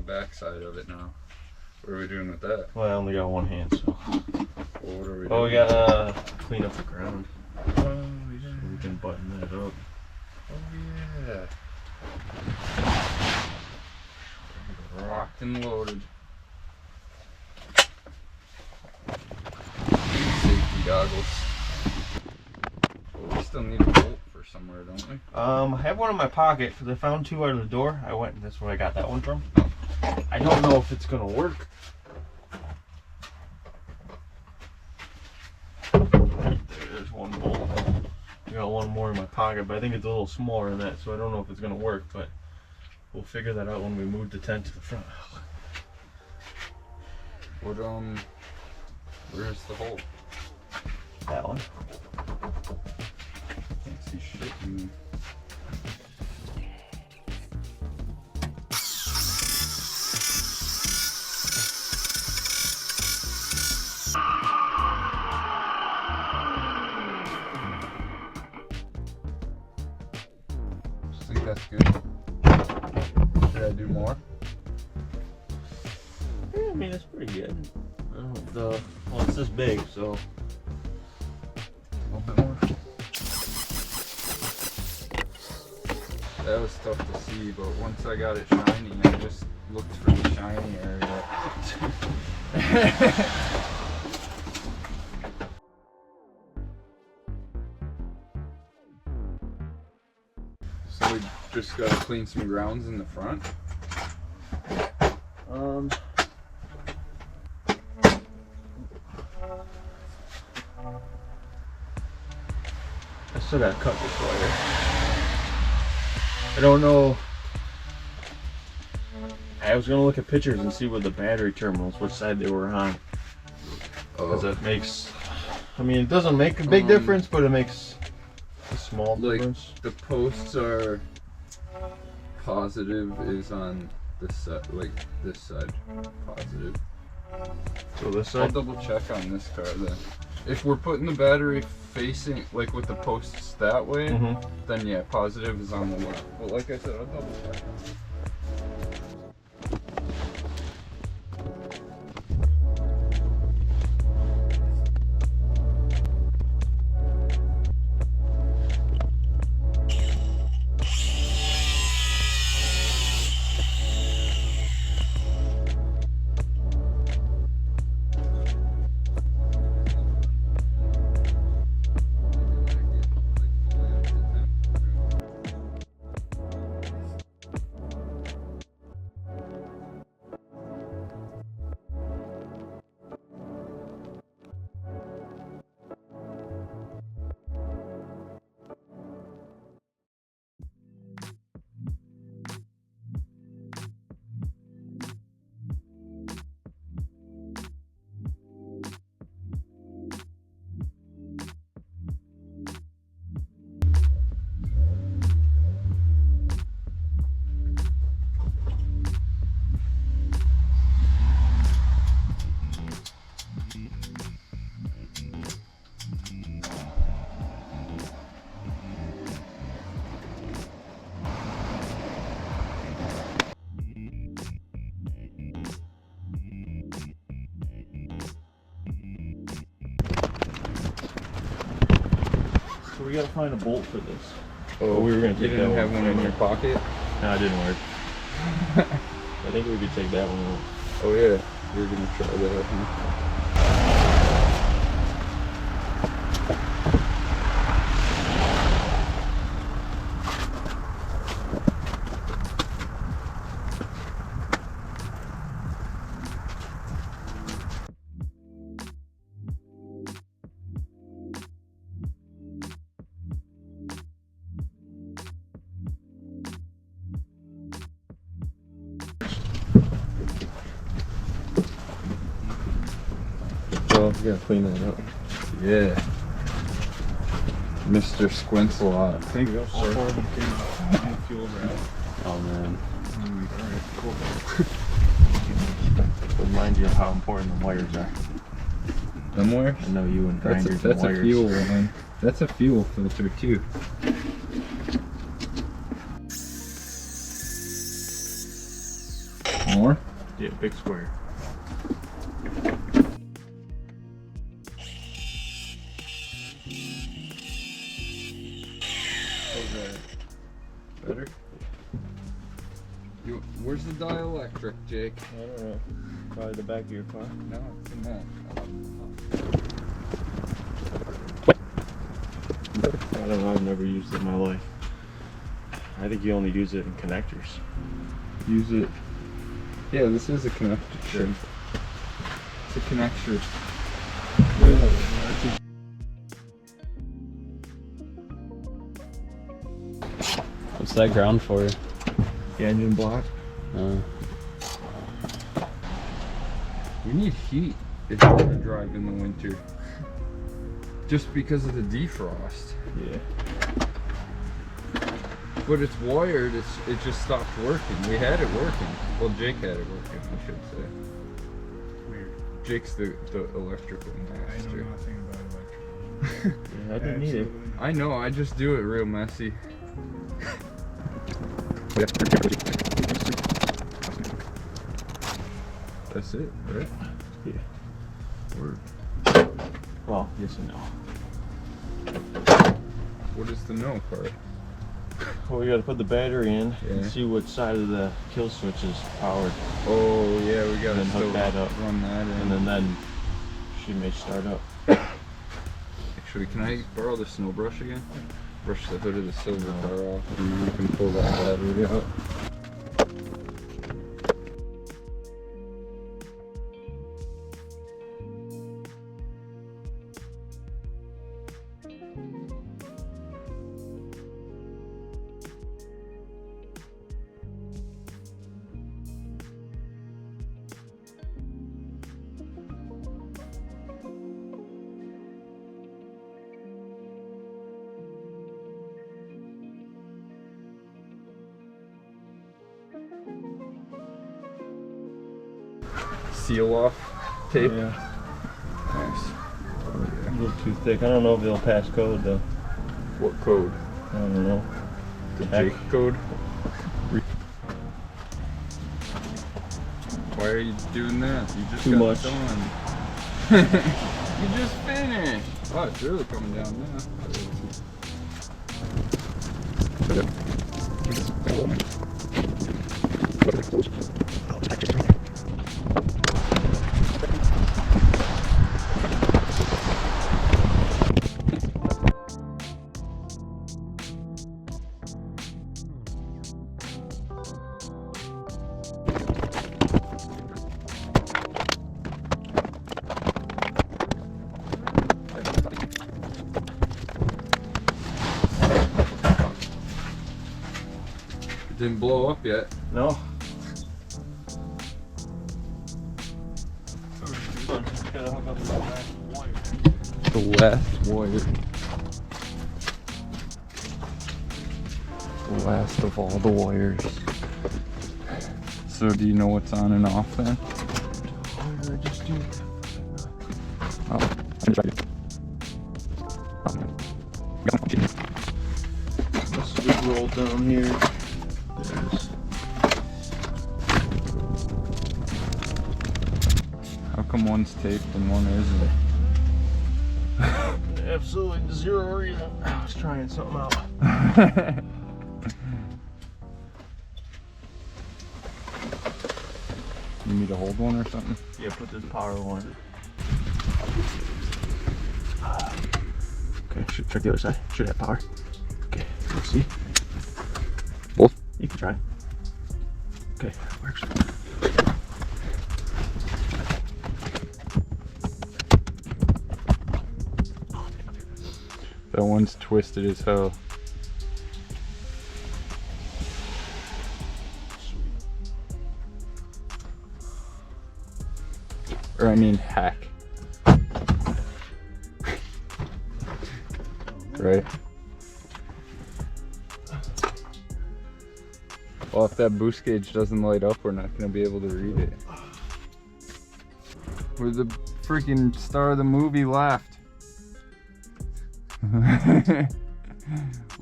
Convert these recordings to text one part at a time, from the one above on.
back side of it now. What are we doing with that? Well, I only got one hand, so. Well, what are we doing? Oh, we gotta clean up the ground. Oh, yeah. So we can button that up. Oh, yeah. Rocked and loaded. Safety goggles. Well, we still need a bolt for somewhere, don't we? I have one in my pocket because I found two out of the door. I went and that's where I got that one from. I don't know if it's gonna work. There's one bolt. I got one more in my pocket, but I think it's a little smaller than that, so I don't know if it's gonna work, but we'll figure that out when we move the tent to the front. What, where's the hole? That one. Can't see shit in there. I think that's good. Should I do more? Yeah, I mean, it's pretty good. Well, it's this big, so. A little bit more. That was tough to see, but once I got it shiny, I just looked for the shiny area. So we just gotta clean some grounds in the front. I still gotta cut this wire. I don't know. I was gonna look at pictures and see what the battery terminals, which side they were on. Because it makes, I mean, it doesn't make a big difference, but it makes a small difference. The posts are positive is on this side, like this side, positive. So this I'll side? double check on this car then. If we're putting the battery facing, like with the posts that way, then yeah, positive is on the left. But like I said, I'll double check. So we gotta find a bolt for this. Oh, we were gonna take you didn't that have one in your pocket? No, it didn't work. I think we could take that one out. Oh yeah, you're gonna try that, huh? So we gotta clean that up. Yeah. Mr. Squints a lot. Thank you. Fuel oh man. Alright, cool. Remind you of how important the wires are. Them wires? I know you and grinders. That's and wires. a fuel one. That's a fuel filter too. more? Yeah, big square. Better? Where's the dielectric, Jake? I don't know. Probably the back of your car. No, it's in that. I don't know, I've never used it in my life. I think you only use it in connectors. Use it. Yeah, this is a connector. Sure. It's a connector. What's that ground for? The engine block? We need heat if you want to drive in the winter. Just because of the defrost. Yeah. But it's wired, it just stopped working. We had it working. Well, Jake had it working, I should say. Weird. Jake's the electrical I know master. nothing about electrical. Yeah, I didn't need it. I know, I just do it real messy. That's it, right? Yeah. Word. Well, yes and no. What is the no part? Well, we gotta put the battery in Yeah. and see which side of the kill switch is powered. Oh yeah, we gotta Then hook still that up. run that in. And then she may start up. Actually, can I borrow the snow brush again? Brush the hood of the silver car off, and then we can pull that battery out. Seal off tape. Yeah. Nice. A little too thick. I don't know if it'll pass code though. What code? I don't know. The Jake code? Why are you doing that? You just Too got much. done. You just finished. Oh, it's really coming down now. Didn't blow up yet. No. The last wire. The last of all the wires. So do you know what's on and off then? What did I just do? Oh, I tried it. This big roll down here. There's How come one's taped and one isn't? absolutely zero reason. I was trying something out. You need to hold one or something? Yeah, put this power one. Okay, check the other side. Should have power. Okay, let's see. Both? You can try. Okay, that works. That one's twisted as hell. Or I mean hack. Right? Well, if that boost gauge doesn't light up, we're not going to be able to read it. Where the freaking star of the movie laughed.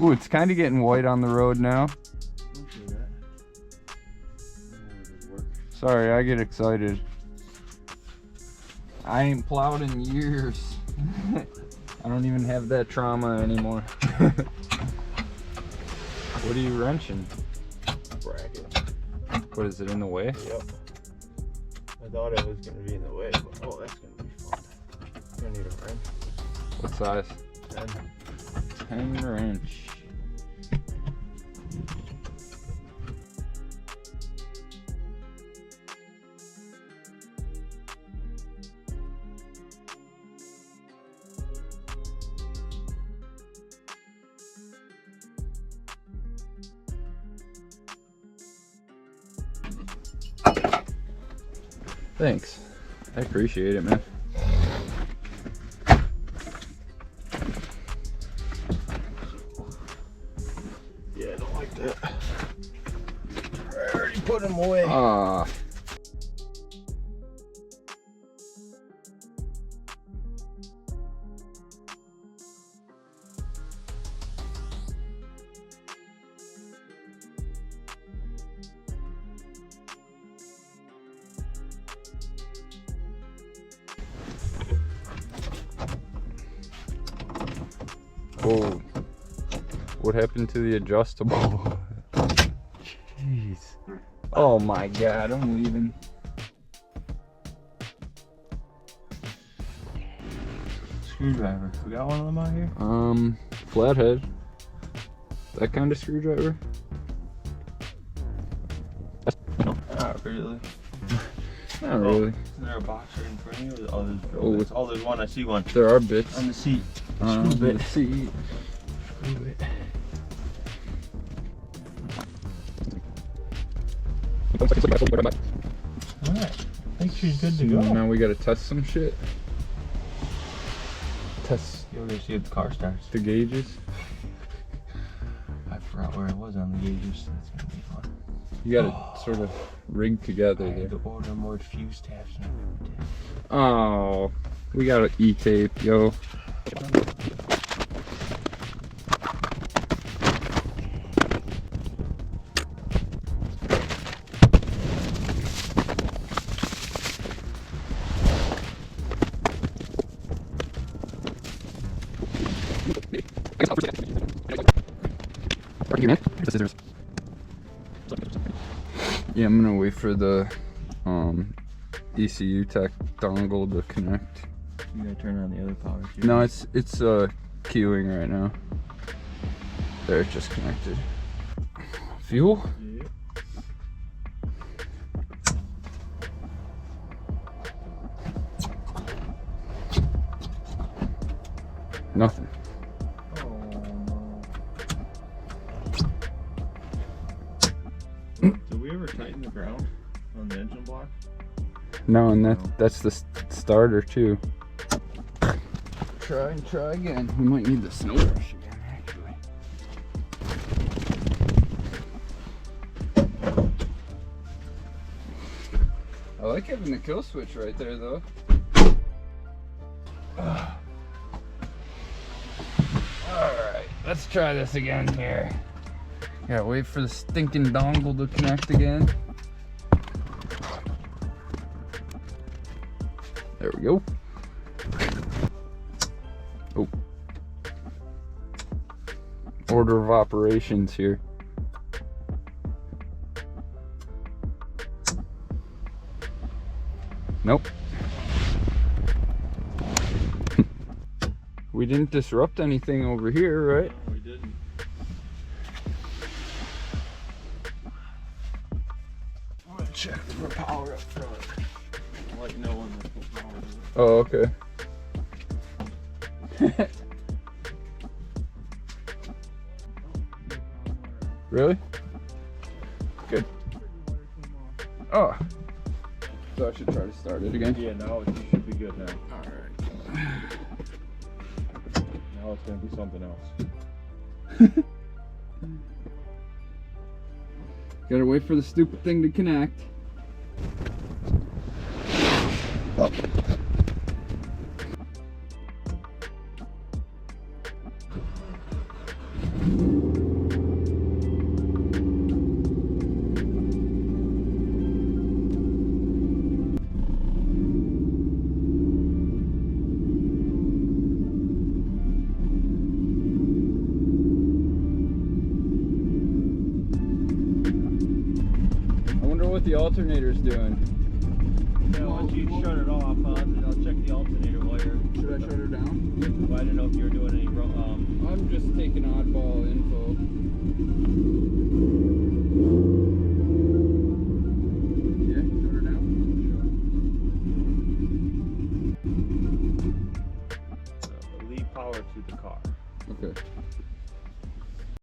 Ooh, it's kind of getting white on the road now. Sorry, I get excited. I ain't plowed in years. I don't even have that trauma anymore. What are you wrenching? Bracket. What is it, in the way? Yep. I thought it was gonna be in the way, but oh, that's gonna be fun. Gonna need a wrench. What size? 10. 10 wrench. Thanks. I appreciate it, man. Yeah, I don't like that. I already put him away. Ah. Oh, what happened to the adjustable? Jeez. Oh my God, I'm leaving. Screwdriver. We got one of them out here? Flathead. That kind of screwdriver? Not really. Not really. Is there a box right in front of you? Oh, Oh, there's one. I see one. There are bits. On the seat. On Screw the bit. seat. Screw it. Alright. I think she's good to go. Now we gotta test some shit. Test You're gonna see if the car starts. the gauges. I forgot where it was on the gauges. That's gonna be fun. You gotta sort of rig together I had there. to order more fuse tabs than I ever did. Oh, we got an E-tape, yo. Yeah, I'm gonna wait for the ECU tech dongle to connect. You gotta turn on the other power too. No, it's queuing right now. There, it just connected. Fuel? Yeah. Nothing. Did we ever tighten the ground on the engine block? No, and that's the starter too. Try and try again. We might need the snow brush again, actually. I like having the kill switch right there, though. Alright, let's try this again here. Gotta wait for the stinking dongle to connect again. There we go. Oh. Order of operations here. Nope. We didn't disrupt anything over here, right? No, we didn't. I'm gonna check for power up front. I'll let you know when the power is. Oh, okay. Really? Good. Oh. So I should try to start it again? Yeah, now it should be good now. Alright. Now it's gonna be something else. Gotta wait for the stupid thing to connect. Oh. the alternator's doing. Yeah, why don't you shut it off? I'll check the alternator wire. Should I shut her down? I didn't know if you were doing any I'm just taking oddball info.